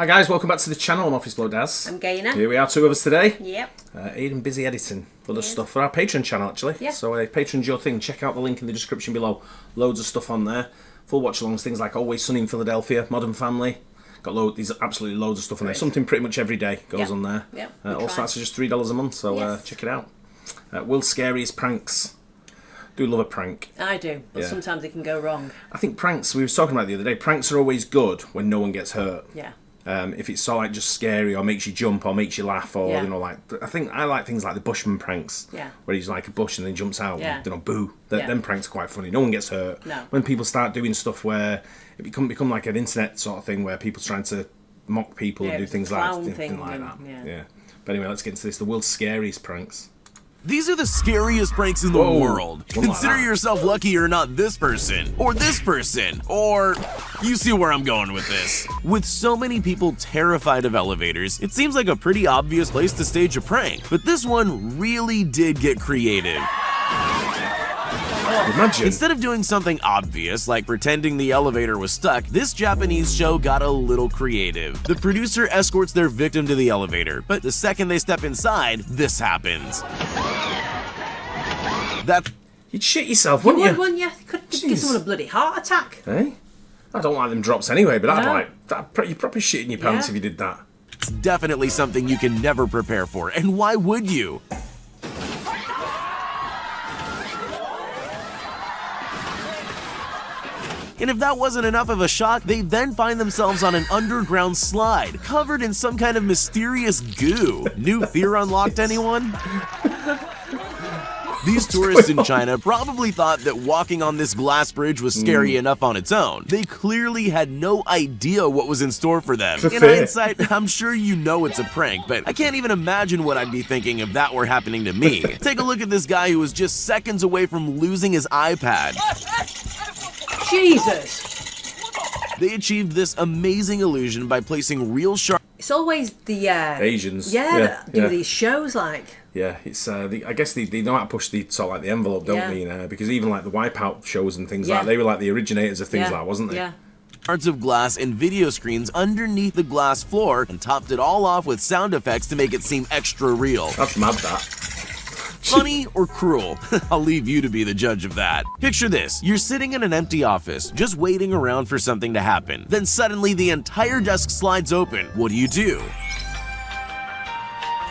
Hi guys, welcome back to the channel. I'm Office Blow Daz. I'm Gaynor. Here we are, two of us today. Yep. Aiden busy editing other stuff for our Patreon channel actually. Yeah. So if Patreon's your thing, check out the link in the description below. Loads of stuff on there. Full watch-alongs, things like Always Sunny in Philadelphia, Modern Family. Got these absolutely loads of stuff on there. Something pretty much every day goes on there. Yep. All starts at just $3 a month, so check it out. World's Scariest Pranks. Do love a prank. I do, but sometimes it can go wrong. I think pranks, we were talking about the other day, pranks are always good when no one gets hurt. Yeah. If it's so like just scary or makes you jump or makes you laugh or you know, like I like things like the Bushman pranks. Yeah. Where he's like a bush and then jumps out. Yeah. And, you know, boo. Them pranks are quite funny. No one gets hurt. No. When people start doing stuff where it become like an internet sort of thing where people trying to mock people and do things like that. Yeah. But anyway, let's get into this. The world's scariest pranks. These are the scariest pranks in the world. Consider yourself lucky you're not this person, or you see where I'm going with this. With so many people terrified of elevators, it seems like a pretty obvious place to stage a prank, but this one really did get creative. Imagine. Instead of doing something obvious, like pretending the elevator was stuck, this Japanese show got a little creative. The producer escorts their victim to the elevator, but the second they step inside, this happens. You'd shit yourself, wouldn't you? You could give someone a bloody heart attack. Eh? I don't like them drops anyway, but you'd probably shit in your pants if you did that. It's definitely something you can never prepare for, and why would you? And if that wasn't enough of a shock, they then find themselves on an underground slide, covered in some kind of mysterious goo. New fear unlocked, anyone? These tourists in China probably thought that walking on this glass bridge was scary enough on its own. They clearly had no idea what was in store for them. In hindsight, I'm sure you know it's a prank, but I can't even imagine what I'd be thinking if that were happening to me. Take a look at this guy who was just seconds away from losing his iPad. Jesus! They achieved this amazing illusion by placing real sharp. It's always the Asians. that do these shows like. Yeah, it's I guess they know how to push the sort of like the envelope, don't they? You know, because even like the Wipeout shows and things like they were like the originators of things like that, wasn't they? Yeah. Shards of glass and video screens underneath the glass floor and topped it all off with sound effects to make it seem extra real. That's mad, that. Funny or cruel? I'll leave you to be the judge of that. Picture this, you're sitting in an empty office, just waiting around for something to happen. Then suddenly the entire desk slides open. What do?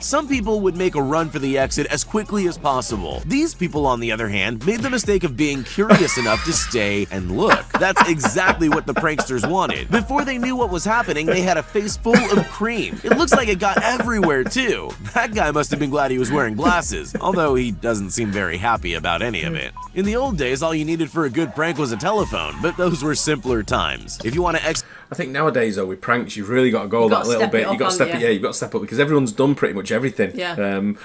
Some people would make a run for the exit as quickly as possible. These people, on the other hand, made the mistake of being curious enough to stay and look. That's exactly what the pranksters wanted. Before they knew what was happening, they had a face full of cream. It looks like it got everywhere too. That guy must have been glad he was wearing glasses, although he doesn't seem very happy about any of it. In the old days, all you needed for a good prank was a telephone, but those were simpler times. If you want to I think nowadays though with pranks you've really got to go that little bit. You've got to step it. Yeah, you've got to step up because everyone's done pretty much everything. Yeah.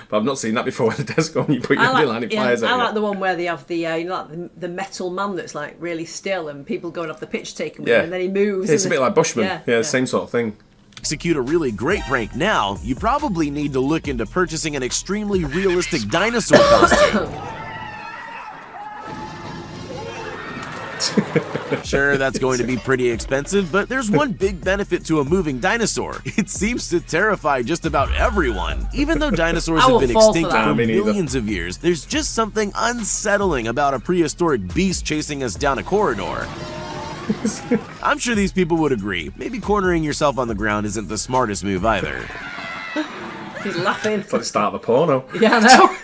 But I've not seen that before. Where the desk on, you put your line of fires. I like the one where they have the like the metal man that's like really still and people going off the pitch taking with him and then he moves. It's a bit like Bushman. Yeah, same sort of thing. Execute a really great prank now, you probably need to look into purchasing an extremely realistic dinosaur costume. Sure, that's going to be pretty expensive, but there's one big benefit to a moving dinosaur. It seems to terrify just about everyone. Even though dinosaurs have been extinct for millions of years, there's just something unsettling about a prehistoric beast chasing us down a corridor. I'm sure these people would agree. Maybe cornering yourself on the ground isn't the smartest move either. He's laughing. It's like the start of the porno. Yeah, I know.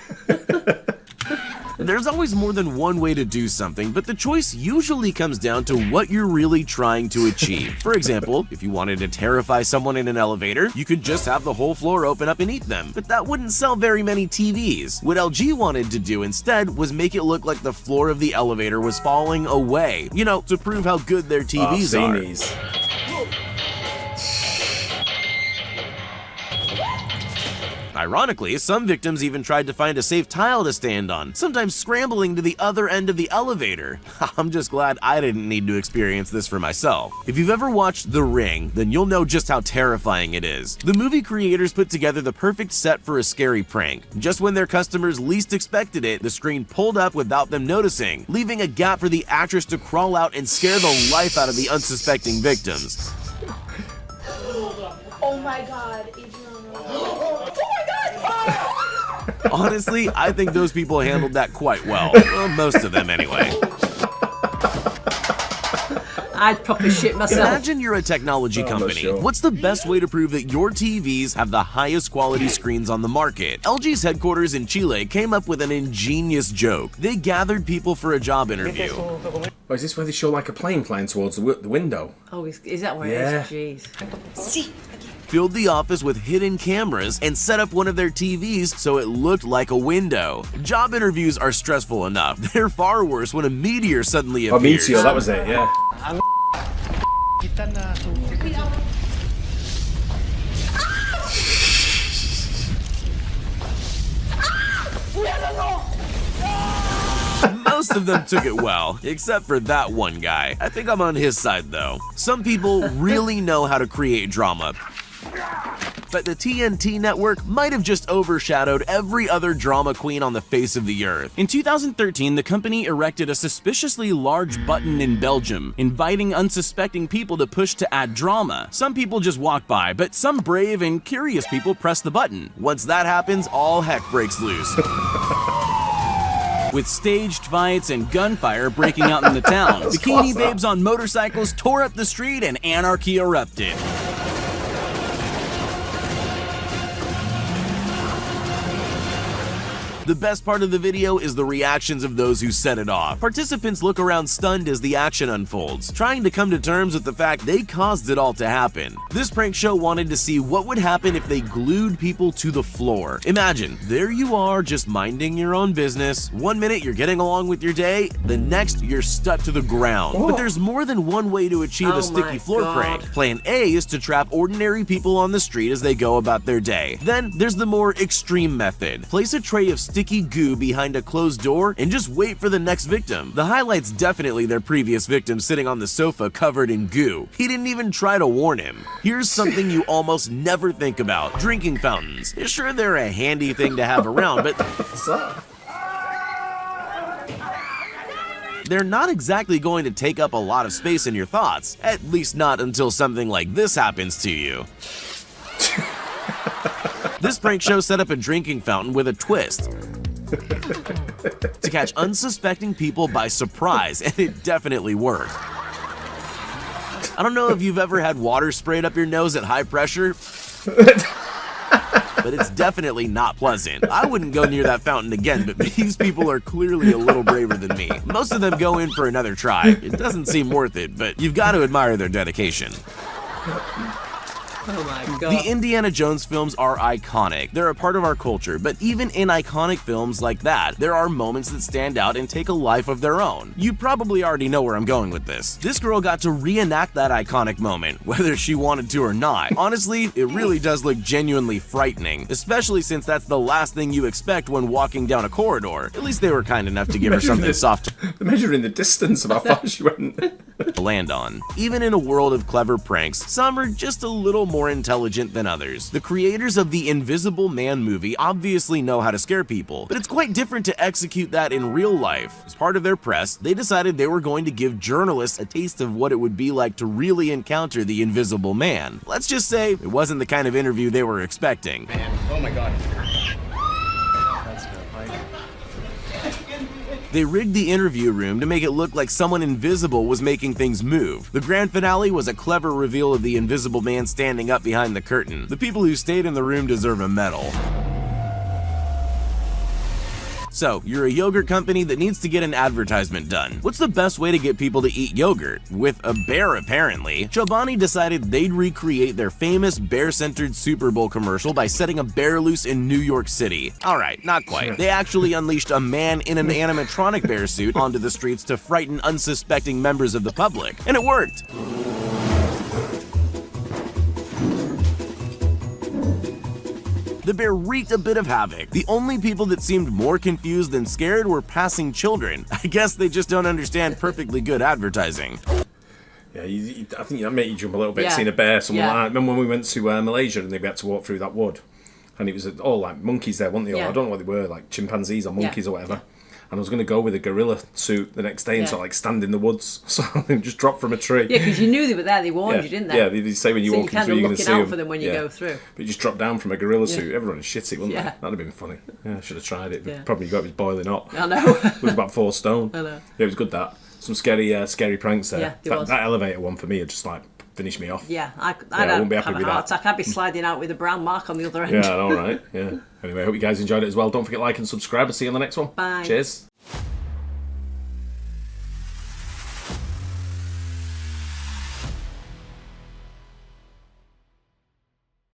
There's always more than one way to do something, but the choice usually comes down to what you're really trying to achieve. For example, if you wanted to terrify someone in an elevator, you could just have the whole floor open up and eat them, but that wouldn't sell very many TVs. What LG wanted to do instead was make it look like the floor of the elevator was falling away, you know, to prove how good their TVs are. These. Ironically, some victims even tried to find a safe tile to stand on, sometimes scrambling to the other end of the elevator. I'm just glad I didn't need to experience this for myself. If you've ever watched The Ring, then you'll know just how terrifying it is. The movie creators put together the perfect set for a scary prank. Just when their customers least expected it, the screen pulled up without them noticing, leaving a gap for the actress to crawl out and scare the life out of the unsuspecting victims. Oh my god, Adriana. Oh my god! Honestly, I think those people handled that quite well. Well, most of them anyway. I'd probably shit myself. Imagine you're a technology company. sure. What's the best way to prove that your TVs have the highest quality screens on the market? LG's headquarters in Chile came up with an ingenious joke. They gathered people for a job interview. Oh, is this where they show like a plane flying towards the window? Oh, is that where Yeah. it is? Jeez. Filled the office with hidden cameras and set up one of their TVs so it looked like a window. Job interviews are stressful enough. They're far worse when a meteor suddenly Oh, appears. Meteor, that was it, yeah. Most of them took it well, except for that one guy. I think I'm on his side though. Some people really know how to create drama. But the TNT network might have just overshadowed every other drama queen on the face of the earth. In 2013, the company erected a suspiciously large button in Belgium, inviting unsuspecting people to push to add drama. Some people just walk by, but some brave and curious people press the button. Once that happens, all heck breaks loose. With staged fights and gunfire breaking out in the town, bikini babes on motorcycles tore up the street and anarchy erupted. The best part of the video is the reactions of those who set it off. Participants look around stunned as the action unfolds, trying to come to terms with the fact they caused it all to happen. This prank show wanted to see what would happen if they glued people to the floor. Imagine, there you are just minding your own business. 1 minute you're getting along with your day, the next you're stuck to the ground. But there's more than one way to achieve a sticky floor prank. Plan A is to trap ordinary people on the street as they go about their day. Then there's the more extreme method. Place a tray of sticky goo behind a closed door and just wait for the next victim. The highlight's definitely their previous victim sitting on the sofa covered in goo. He didn't even try to warn him. Here's something you almost never think about: drinking fountains. Sure, they're a handy thing to have around, but they're not exactly going to take up a lot of space in your thoughts, at least not until something like this happens to you. This prank show set up a drinking fountain with a twist to catch unsuspecting people by surprise, and it definitely worked. I don't know if you've ever had water sprayed up your nose at high pressure, but it's definitely not pleasant. I wouldn't go near that fountain again, but these people are clearly a little braver than me. Most of them go in for another try. It doesn't seem worth it, but you've got to admire their dedication. Oh my god. The Indiana Jones films are iconic. They're a part of our culture, but even in iconic films like that, there are moments that stand out and take a life of their own. You probably already know where I'm going with this. This girl got to reenact that iconic moment, whether she wanted to or not. Honestly, it really does look genuinely frightening, especially since that's the last thing you expect when walking down a corridor. At least they were kind enough to give her something soft They're measuring the distance of how far she went. to land on. Even in a world of clever pranks, some are just a little more intelligent than others. The creators of the Invisible Man movie obviously know how to scare people, but it's quite different to execute that in real life. As part of their press, they decided they were going to give journalists a taste of what it would be like to really encounter the Invisible Man. Let's just say it wasn't the kind of interview they were expecting. Oh my god. They rigged the interview room to make it look like someone invisible was making things move. The grand finale was a clever reveal of the Invisible Man standing up behind the curtain. The people who stayed in the room deserve a medal. So, you're a yogurt company that needs to get an advertisement done. What's the best way to get people to eat yogurt? With a bear, apparently. Chobani decided they'd recreate their famous bear-centered Super Bowl commercial by setting a bear loose in New York City. Alright, not quite. They actually unleashed a man in an animatronic bear suit onto the streets to frighten unsuspecting members of the public. And it worked! The bear wreaked a bit of havoc. The only people that seemed more confused than scared were passing children. I guess they just don't understand perfectly good advertising. Yeah, I think that made you jump a little bit, Yeah. seeing a bear somewhere Yeah. like that. Remember when we went to Malaysia and they had to walk through that wood? And it was all like monkeys there, weren't they? Or Yeah. I don't know what they were, like chimpanzees or monkeys or whatever. and I was going to go with a gorilla suit the next day and Yeah. sort of like stand in the woods. So they just dropped from a tree. Yeah, because you knew they were there. They warned Yeah, you, didn't they? yeah, they say when you So walk you're in through, kind you're of going to looking see out them. for them when you Yeah. go through. But you just dropped down from a gorilla suit. Everyone would shit it, wouldn't Yeah. they? That'd have been funny. Yeah, I should have tried it. But Yeah. the problem you got was boiling hot. I know. It was about 4 stone. I know. Yeah, it was good that. Some scary pranks there. Yeah, there was. That elevator one for me had just like finished me off. Yeah, I I'd wouldn't be happy have a with heart that. attack. I'd be sliding out with a brown mark on the other end. Yeah, all right. Yeah. Anyway, I hope you guys enjoyed it as well. Don't forget to like and subscribe. I'll see you on the next one. Bye. Cheers.